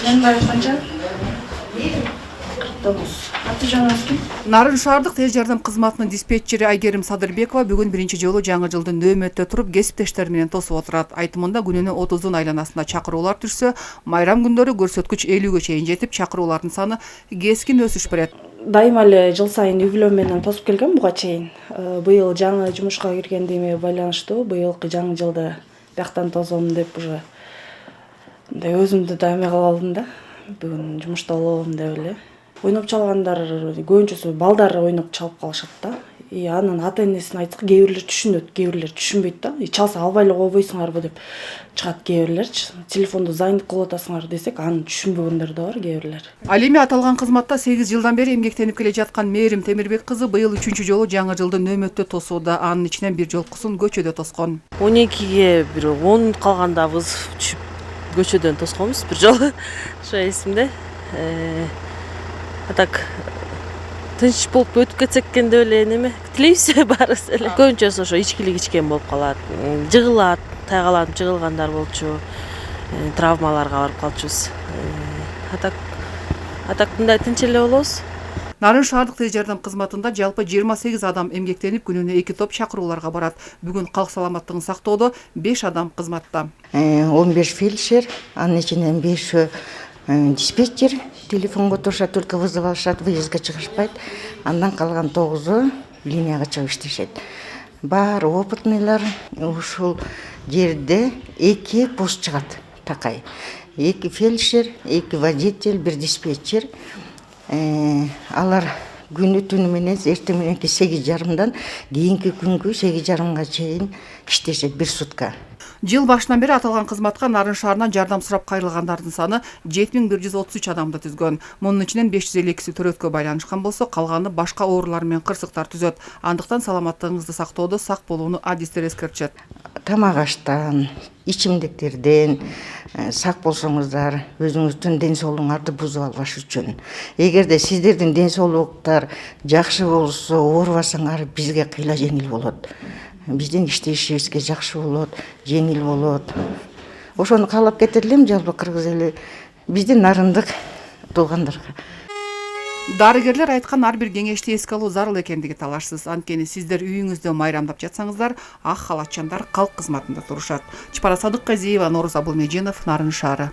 Жанбаев канча? 49. Аты жөнүңүз ким? Нарын шаардык тез жардам кызматынын диспетчери Айгерим Садырбекова бүгүн биринчи жолу жаңы жылдын нөөмөттө туруп кесиптештери менен тосуп отурат. Айтымында күнүнө 30 айланасында чакыруулар түшсө, майрам күндөрү көрсөткүч 50ге чейин жетип, чакыруулардын саны кескин өсүш берет. Дайыма эле жыл сайын үй бүлөм менен тосуп келгем буга чейин. Быйыл жаңы жумушка киргендигиме байланыштуу, быйылкы жаңы жылда бияктан тосом деп уже мындай өзүмдү да эме кылып алдым да. Бүгүн жумушта болом деп эле. Ойноп чалгандар көбүнчөсү балдар ойноп чалып калышат да. Анын ата энесине айтсак, кээ бирлер түшүнөт, кээ бирлер түшүнбөйт да. Чалса албай эле койбойсуңарбы деп чыгат кээ бирлерчи. Телефонду зайындык кылып атасыңар десек, аны түшүнбөгөндөр да бар кээ бирлер. Ал эми аталган кызматта 8 жылдан бери эмгектенип келе жаткан Мээрим Темирбек кызы быйыл 3-чү жолу жаңы жылды нөөмөттө тосууда. Анын ичинен бир жолкусун көчөдө тоскон. 12-ге бир 10 мүнөт калганда вызов түшүп көчөдөн тосконбуз бир жолу. Ошо эсимде. Так тынч болуп өтүп кетсек экен деп эле неме тилейбиз баарыбыз эле. Көбүнчөсү ошо ичкилик ичкен болуп калат, жыгылат, тайгаланып жыгылгандар болчу, травмаларга барып калчубуз. Атак мындай тынч эле болобуз. Нарын шаардык тез жардам кызматында жалпы 28 адам эмгектенип, күнүнө 2 топ чакырууларга барат. Бүгүн калк саламаттыгын сактоодо 5 адам кызматта. 15 фельдшер, анын ичинен 5 диспетчер, телефонго турушат, только вызов алышат, выездга чыгышпайт. Андан калган 9 линияга чыгып иштешет. Баары опытныйлар. Ушул жерде 2 пост чыгат такай. 2 фельдшер, 2 водитель, 1 диспетчер. Алар күнү түнү менен эртең мененки 8:30-дан кийинки күнгү 8:30-га чейин иштешет, 1 сутка. Жыл башынан бери аталган кызматка Нарын шаарынан жардам сурап кайрылгандардын саны 7133 адамды түзгөн. Мунун ичинен 552-си төрөткө байланышкан болсо, калганы башка оорулар менен кырсыктар түзөт. Андыктан саламаттыгыңызды сактоодо сак болууну адистер эскертишет. Тамак аштан, ичимдиктерден сак болсоңуздар, өзүңүздүн ден соолугуңарды бузуп албаш үчүн. Эгерде сиздердин ден соолуктар жакшы болсо, оорубасаңар, бизге кыйла жеңил болот. Биздин иштешибизге жакшы болот, жеңил болот. Ошону каалап кетет элем жалпы кыргыз эли биздин нарындык туугандарга. Дарыгерлер айткан ар бир кеңешти эске алуу зарыл экендиги талашсыз. Анткени сиздер үйүңүздө майрамдап жатсаңыздар, ак халатчандар калк кызматында турушат. Чыпара Садыкказиева, Нооруз Абылмежинов, Нарын шаары.